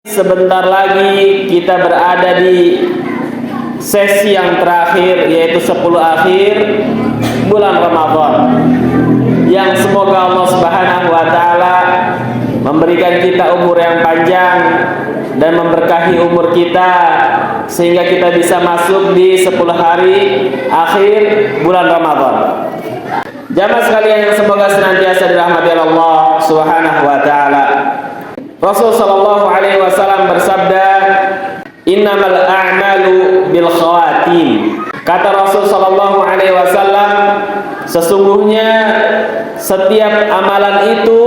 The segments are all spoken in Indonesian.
Sebentar lagi kita berada di sesi yang terakhir, yaitu 10 akhir bulan Ramadan, yang semoga Allah Subhanahu wa Ta'ala memberikan kita umur yang panjang dan memberkahi umur kita sehingga kita bisa masuk di 10 hari akhir bulan Ramadan. Jamaah sekalian yang semoga senantiasa dirahmati Allah Subhanahu wa Ta'ala. Rasul sallallahu alaihi wasallam bersabda, "Innamal a'malu bil khawatim." Kata Rasul sallallahu alaihi wasallam, sesungguhnya setiap amalan itu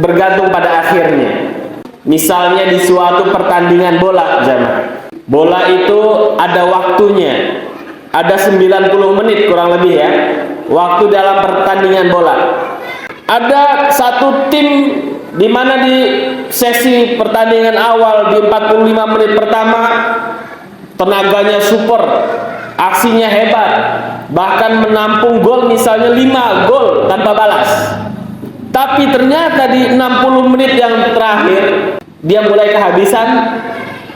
bergantung pada akhirnya. Misalnya di suatu pertandingan bola, jamaah. Bola itu ada waktunya. Ada 90 menit kurang lebih ya. Waktu dalam pertandingan bola. Ada satu tim di mana di sesi pertandingan awal di 45 menit pertama tenaganya super, aksinya hebat, bahkan menampung gol misalnya 5 gol tanpa balas. Tapi ternyata di 60 menit yang terakhir dia mulai kehabisan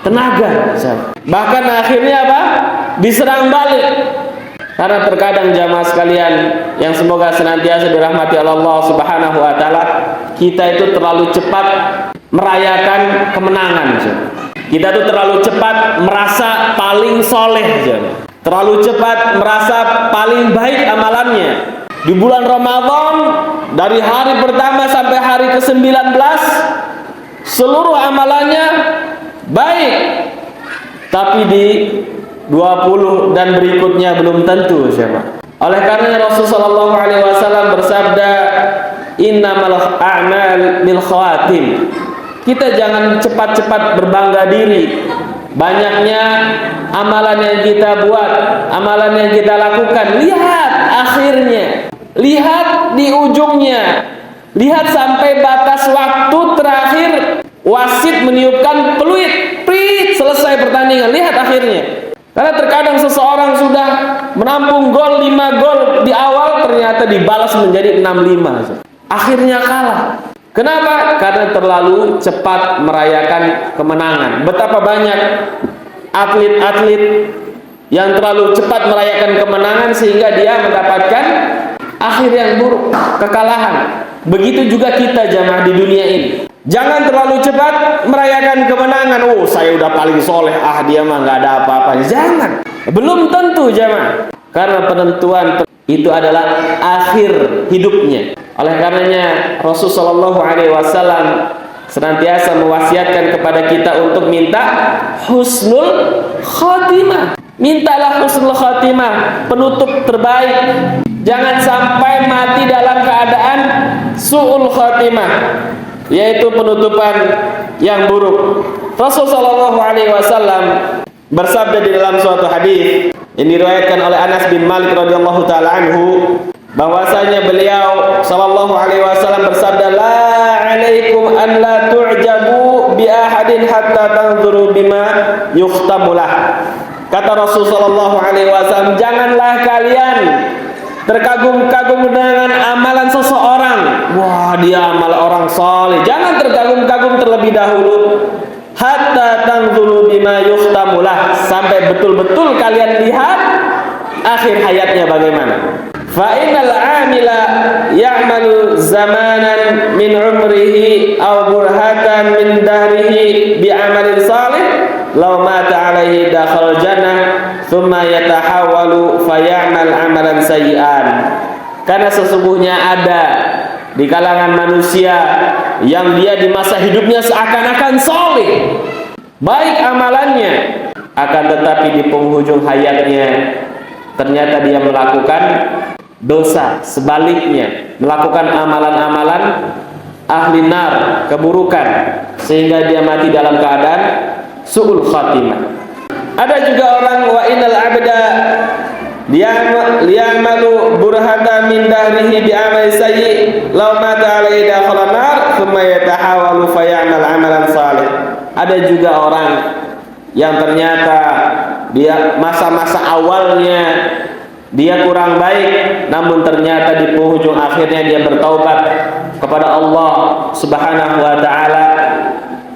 tenaga. Bahkan akhirnya apa? Diserang balik. Karena terkadang jamaah sekalian yang semoga senantiasa dirahmati Allah Subhanahu wa Ta'ala, kita itu terlalu cepat merayakan kemenangan. Kita itu terlalu cepat merasa paling soleh, terlalu cepat merasa paling baik amalannya. Di bulan Ramadan, dari hari pertama sampai hari ke-19, seluruh amalannya baik. Tapi di 20 dan berikutnya belum tentu, siapa. Oleh karena Rasulullah SAW bersabda, "Innamal a'mal bil khawatim." Kita jangan cepat-cepat berbangga diri. Banyaknya amalan yang kita buat, amalan yang kita lakukan. Lihat akhirnya, lihat di ujungnya, lihat sampai batas waktu terakhir wasit meniupkan peluit, prit, selesai pertandingan. Lihat akhirnya. Karena terkadang seseorang sudah menampung gol 5 gol di awal, ternyata dibalas menjadi 6-5. Akhirnya kalah. Kenapa? Karena terlalu cepat merayakan kemenangan. Betapa banyak atlet-atlet yang terlalu cepat merayakan kemenangan sehingga dia mendapatkan akhir yang buruk, kekalahan. Begitu juga kita jamaah di dunia ini. Jangan terlalu cepat merayakan kemenangan. Oh, saya udah paling soleh, dia mah nggak ada apa-apanya. Jangan. Belum tentu jamaah. Karena penentuan itu adalah akhir hidupnya. Oleh karenanya Rasulullah SAW senantiasa mewasiatkan kepada kita untuk minta husnul khatimah. Mintalah husnul khatimah, penutup terbaik. Jangan sampai mati dalam keadaan su'ul khatimah, yaitu penutupan yang buruk. Rasulullah SAW bersabda di dalam suatu hadis yang diriwayatkan oleh Anas bin Malik radhiyallahu taala anhu, bahwasanya beliau sallallahu alaihi wasallam bersabda, "La 'alaikum an la tu'jabu bi ahadin hatta tanzuru bima yukhtamulah." Kata Rasul sallallahu alaihi wasallam, janganlah kalian terkagum-kagum dengan amalan seseorang. Wah, dia amal orang saleh. Jangan terkagum-kagum terlebih dahulu. Hatta tanzuru bima yukhtamulah, sampai betul-betul kalian lihat akhir hayatnya bagaimana. Fa innal 'amila ya'malu zamanan min umrihi aw burhatan min dahrihi bi 'amalin salih law mata 'alaihi dakhal jannah thumma yatahawwalu fa ya'mal 'amalan sayyi'an. Karena sesungguhnya ada di kalangan manusia yang dia di masa hidupnya seakan-akan soleh, baik amalannya, akan tetapi di penghujung hayatnya ternyata dia melakukan dosa, sebaliknya melakukan amalan-amalan ahli nar, keburukan, sehingga dia mati dalam keadaan su'ul khatimah. Ada juga orang, wa innal abda liya'malu burhata min dahrihi bi amali sayyi law mata alaihi dakhala nar thumma yatahawalu fa ya'mal amalan salih. Ada juga orang yang ternyata dia masa-masa awalnya dia kurang baik, namun ternyata di penghujung akhirnya dia bertaubat kepada Allah Subhanahu wa Ta'ala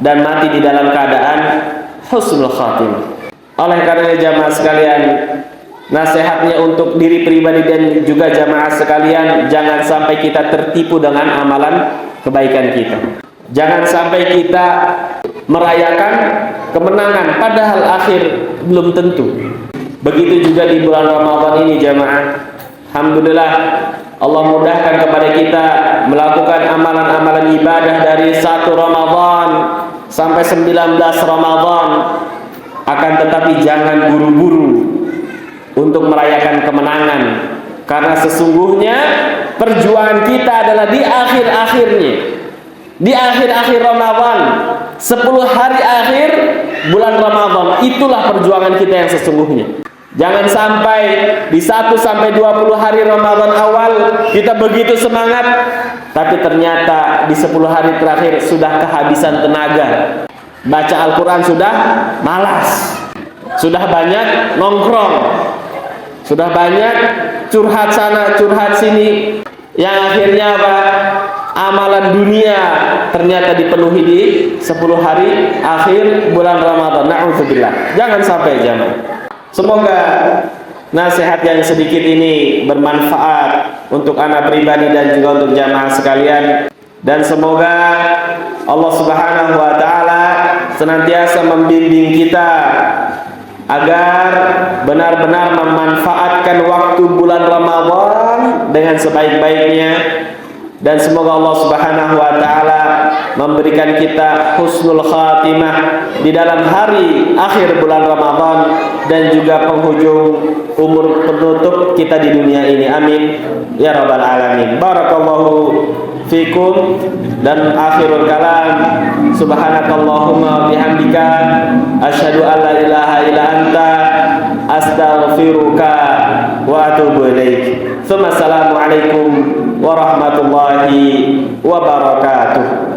dan mati di dalam keadaan husnul khatimah. Oleh karena jamaah sekalian, nasihatnya untuk diri pribadi dan juga jamaah sekalian, jangan sampai kita tertipu dengan amalan kebaikan kita. Jangan sampai kita merayakan kemenangan padahal akhir belum tentu. Begitu juga di bulan Ramadan ini jamaah. Alhamdulillah Allah mudahkan kepada kita melakukan amalan-amalan ibadah dari 1 Ramadan sampai 19 Ramadan. Akan tetapi jangan buru-buru untuk merayakan kemenangan, karena sesungguhnya perjuangan kita adalah di akhir-akhirnya, di akhir-akhir Ramadan, 10 hari akhir bulan Ramadan. Itulah perjuangan kita yang sesungguhnya. Jangan sampai di 1 sampai 20 hari Ramadan awal kita begitu semangat, tapi ternyata di 10 hari terakhir sudah kehabisan tenaga. Baca Al-Quran sudah malas, sudah banyak nongkrong, sudah banyak curhat sana curhat sini, yang akhirnya apa? Amalan dunia ternyata dipenuhi di 10 hari akhir bulan Ramadan. Na'udzubillah. Jangan sampai jamaah. Semoga nasihat yang sedikit ini bermanfaat untuk anak pribadi dan juga untuk jamaah sekalian, dan semoga Allah Subhanahu wa taala senantiasa membimbing kita agar benar-benar memanfaatkan waktu bulan Ramadan dengan sebaik-baiknya, dan semoga Allah Subhanahu wa taala memberikan kita husnul khatimah di dalam hari akhir bulan Ramadan dan juga penghujung umur penutup kita di dunia ini. Amin ya rabbal alamin. Barakallahu fikum. Dan akhirul kalam, subhanakallahumma bihamdika asyhadu an la ilaha illa anta astaghfiruka wa atubu ilaik. Assalamualaikum warahmatullahi wabarakatuh.